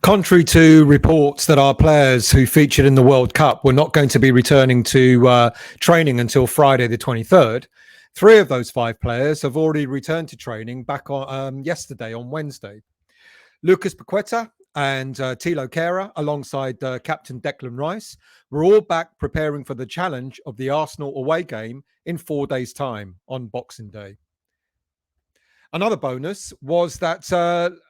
Contrary to reports that our players who featured in the World Cup were not going to be returning to training until Friday the 23rd, 3 of those 5 players have already returned to training back on yesterday, on Wednesday. Lucas Paqueta and Thilo Kehrer, alongside Captain Declan Rice, were all back preparing for the challenge of the Arsenal away game in 4 days' time on Boxing Day. Another bonus was that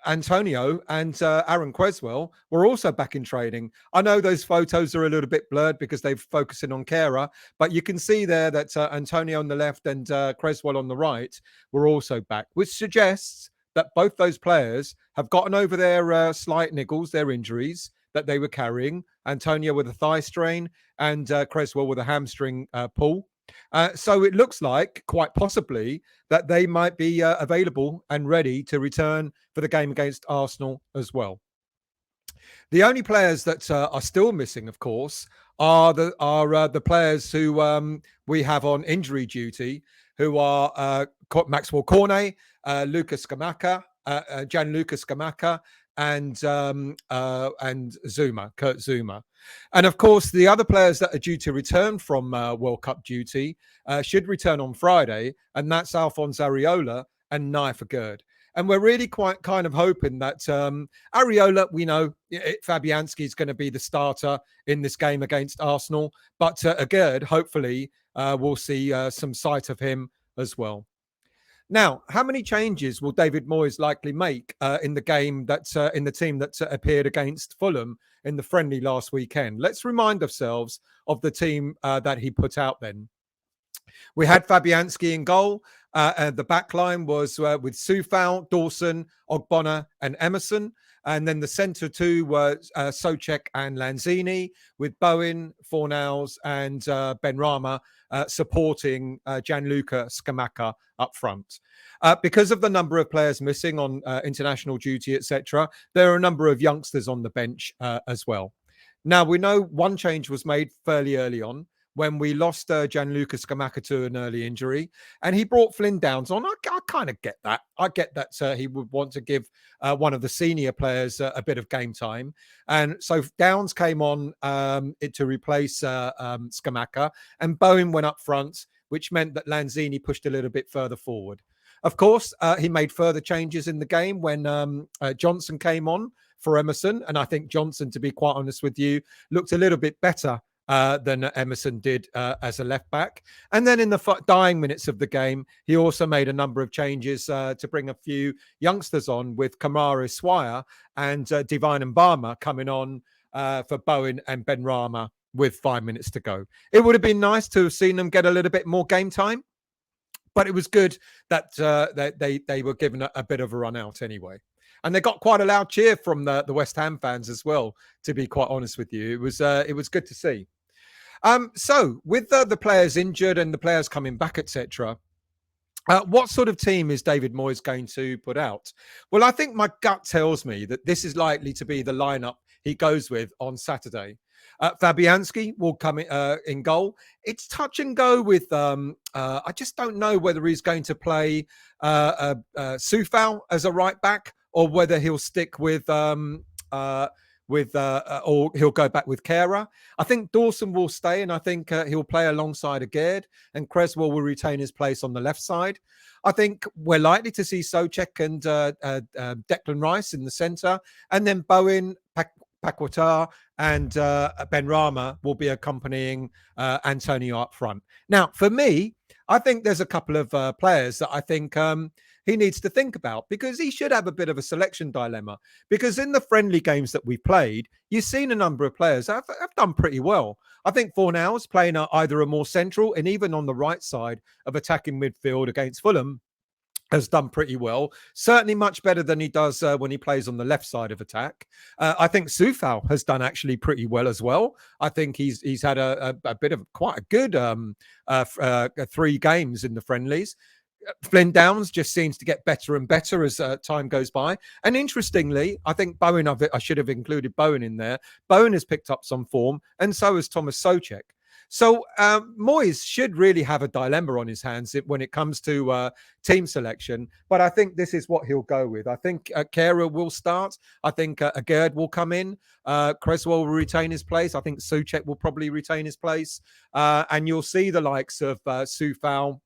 Antonio and Aaron Cresswell were also back in training. I know those photos are a little bit blurred because they're focusing on Kehrer, but you can see there that Antonio on the left and Cresswell on the right were also back, which suggests that both those players have gotten over their slight niggles, their injuries that they were carrying. Antonio with a thigh strain and Cresswell with a hamstring pull. So it looks like, quite possibly, that they might be available and ready to return for the game against Arsenal as well. The only players that are still missing, of course, are the players who we have on injury duty, who are Maxwell Cornet, Lucas Scamacca, Gianluca Scamacca, and Zuma, Kurt Zuma. And of course, the other players that are due to return from World Cup duty should return on Friday, and that's Alphonse Areola and Areola and Aguerd. And we're really quite kind of hoping that Areola, we know Fabianski is going to be the starter in this game against Arsenal, but Aguerd, hopefully, we'll see some sight of him as well. Now, how many changes will David Moyes likely make in the game in the team that appeared against Fulham in the friendly last weekend? Let's remind ourselves of the team that he put out then. We had Fabianski in goal. The back line was with Soufal, Dawson, Ogbonna and Emerson. And then the centre two were Souček and Lanzini, with Bowen, Fornals and Benrahma supporting Gianluca Scamacca up front. Because of the number of players missing on international duty, etc., there are a number of youngsters on the bench as well. Now, we know one change was made fairly early on, when we lost Gianluca Scamacca to an early injury, and he brought Flynn Downs on. I kind of get that. I get that he would want to give one of the senior players a bit of game time. And so Downs came on to replace Scamacca, and Bowen went up front, which meant that Lanzini pushed a little bit further forward. Of course, he made further changes in the game when Johnson came on for Emerson. And I think Johnson, to be quite honest with you, looked a little bit better than Emerson did as a left back. And then in the dying minutes of the game, he also made a number of changes to bring a few youngsters on, with Kamara Swire and Divine Mbama coming on for Bowen and Benrahma with 5 minutes to go. It would have been nice to have seen them get a little bit more game time, but it was good that they were given a bit of a run out anyway. And they got quite a loud cheer from the West Ham fans as well, to be quite honest with you. It was good to see. So with the players injured and the players coming back, etc., what sort of team is David Moyes going to put out? Well, I think my gut tells me that this is likely to be the lineup he goes with on Saturday. Fabianski will come in goal. It's touch and go with. I just don't know whether he's going to play Soufal as a right back, or whether he'll stick with or he'll go back with Kehrer. I think Dawson will stay, and I think he'll play alongside Aguerd, and Cresswell will retain his place on the left side. I think we're likely to see Souček and Declan Rice in the centre, and then Bowen, Paqueta and Benrahma will be accompanying Antonio up front. Now, for me, I think there's a couple of players that I think he needs to think about, because he should have a bit of a selection dilemma. Because in the friendly games that we've played, you've seen a number of players have done pretty well. I think Fornals playing either a more central and even on the right side of attacking midfield against Fulham has done pretty well. Certainly much better than he does when he plays on the left side of attack. I think Soufal has done actually pretty well as well. I think he's had a bit of quite a good 3 games in the friendlies. Flynn Downs just seems to get better and better as time goes by. And interestingly, I think Bowen, I should have included Bowen in there. Bowen has picked up some form, and so has Thomas Souček. So Moyes should really have a dilemma on his hands when it comes to team selection. But I think this is what he'll go with. I think Kehrer will start. I think Aguerd will come in. Cresswell will retain his place. I think Souček will probably retain his place. And you'll see the likes of Soufal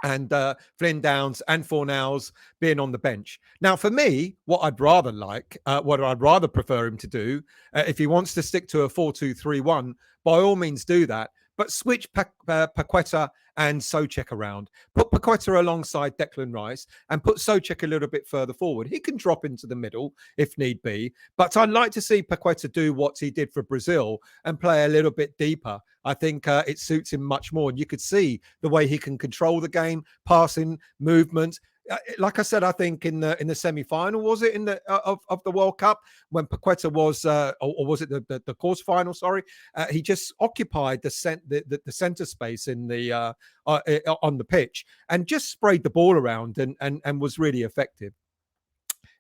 and Flynn Downs and Fornals being on the bench. Now, for me, what I'd rather prefer him to do, if he wants to stick to a 4-2-3-1, by all means do that. But switch Paqueta and Souček around. Put Paqueta alongside Declan Rice and put Souček a little bit further forward. He can drop into the middle if need be. But I'd like to see Paqueta do what he did for Brazil and play a little bit deeper. I think it suits him much more. And you could see the way he can control the game, passing, movement. Like I said, I think in the semi-final, was it in the of the World Cup when Paqueta was, or was it the quarter-final? Sorry, he just occupied the center space in the on the pitch and just sprayed the ball around and was really effective.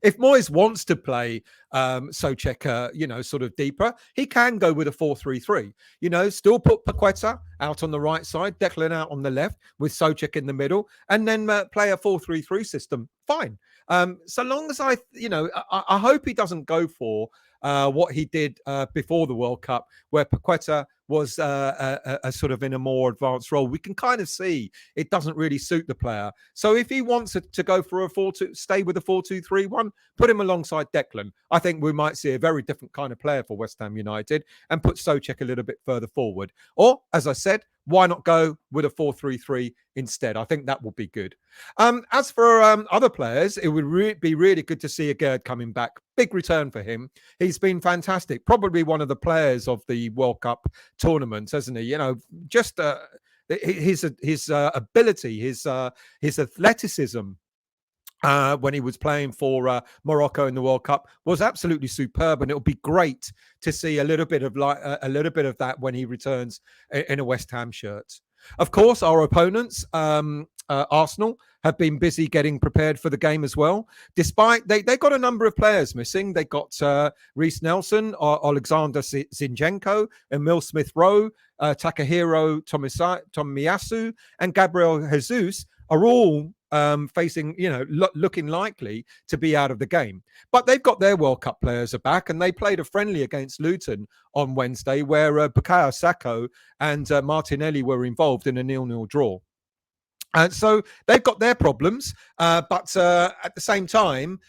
If Moyes wants to play Souček, sort of deeper, he can go with a 4-3-3. Still put Paqueta out on the right side, Declan out on the left, with Souček in the middle, and then play a 4-3-3 system. Fine. So long as I hope he doesn't go for what he did before the World Cup, where Paqueta was a sort of in a more advanced role. We can kind of see it doesn't really suit the player. So if he wants to go for stay with a 4-2-3-1, put him alongside Declan. I think we might see a very different kind of player for West Ham United and put Souček a little bit further forward. Or, as I said, why not go with a 4-3-3 instead? I think that would be good. As for other players, it would be really good to see Aguerd coming back. Big return for him. He's been fantastic. Probably one of the players of the World Cup tournament, hasn't he? Just his ability, his athleticism. When he was playing for Morocco in the World Cup was absolutely superb, and it'll be great to see a little bit of that when he returns in a West Ham shirt. Of course, our opponents, Arsenal, have been busy getting prepared for the game as well. Despite they got a number of players missing. They got Reece Nelson, Alexander Zinchenko, Emil Smith-Rowe, Takahiro Tomiyasu, and Gabriel Jesus are all facing, looking likely to be out of the game. But they've got their World Cup players are back, and they played a friendly against Luton on Wednesday where Bukayo Saka and Martinelli were involved in a 0-0 draw. So they've got their problems, but at the same time,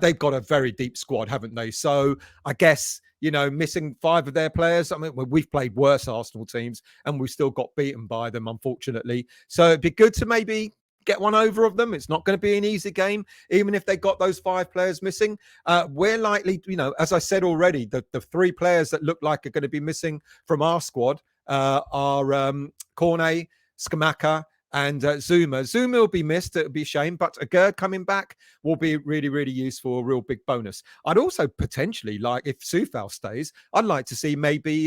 they've got a very deep squad, haven't they? So I guess, missing 5 of their players. I mean, we've played worse Arsenal teams, and we've still got beaten by them, unfortunately. So it'd be good to maybe get one over of them. It's not going to be an easy game, even if they got those 5 players missing. We're likely, as I said already, the 3 players that look like are going to be missing from our squad are Cornet, Scamacca, and Zuma. Zuma will be missed. It'll be a shame, but Aguerd coming back will be really, really useful, a real big bonus. I'd also potentially like, if Soufal stays, I'd like to see maybe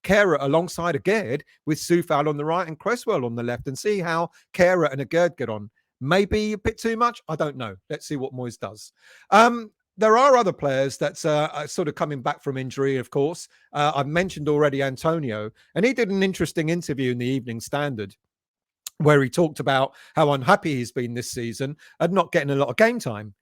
Kehrer alongside Aguerd with Soufal on the right and Cresswell on the left and see how Kehrer and Aguerd get on. Maybe a bit too much. I don't know. Let's see what Moyes does. There are other players that's sort of coming back from injury, of course. I've mentioned already Antonio, and he did an interesting interview in the Evening Standard where he talked about how unhappy he's been this season and not getting a lot of game time.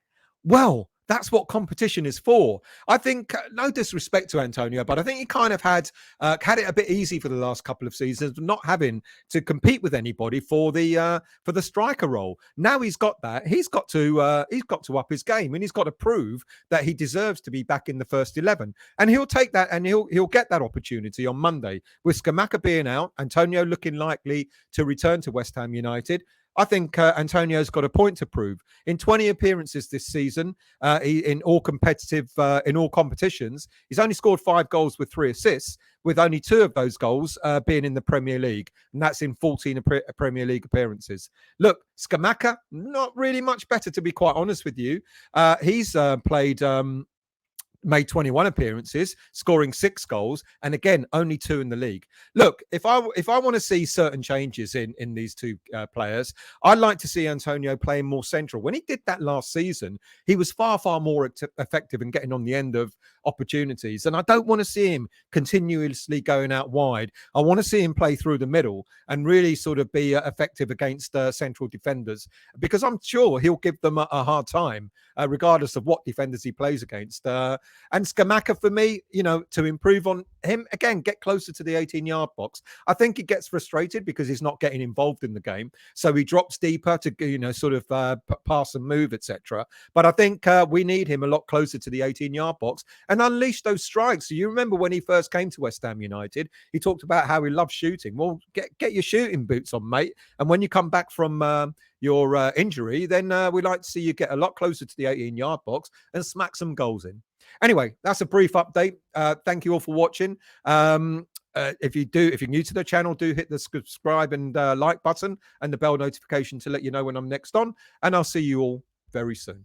Well, that's what competition is for. I think, no disrespect to Antonio, but I think he kind of had it a bit easy for the last couple of seasons, not having to compete with anybody for the striker role. Now he's got that. He's got to up his game, and he's got to prove that he deserves to be back in the first 11. And he'll take that, and he'll get that opportunity on Monday with Scamacca being out, Antonio looking likely to return to West Ham United. I think Antonio's got a point to prove. In 20 appearances this season, in all competitions, he's only scored 5 goals with 3 assists, with only 2 of those goals being in the Premier League, and that's in 14 Premier League appearances. Look, Scamacca, not really much better, to be quite honest with you. He's played made 21 appearances, scoring 6 goals, and again, only 2 in the league. Look, if I want to see certain changes in these two players, I'd like to see Antonio playing more central. When he did that last season, he was far more effective in getting on the end of opportunities, and I don't want to see him continuously going out wide. I want to see him play through the middle and really sort of be effective against central defenders, because I'm sure he'll give them a hard time, regardless of what defenders he plays against. And Scamacca, for me, to improve on him, again, get closer to the 18-yard box. I think he gets frustrated because he's not getting involved in the game. So he drops deeper to, sort of pass and move, etc. But I think we need him a lot closer to the 18-yard box and unleash those strikes. So you remember when he first came to West Ham United, he talked about how he loves shooting. Well, get your shooting boots on, mate. And when you come back from your injury, then we'd like to see you get a lot closer to the 18-yard box and smack some goals in. Anyway, that's a brief update. Thank you all for watching. If you're new to the channel, do hit the subscribe and like button and the bell notification to let you know when I'm next on. And I'll see you all very soon.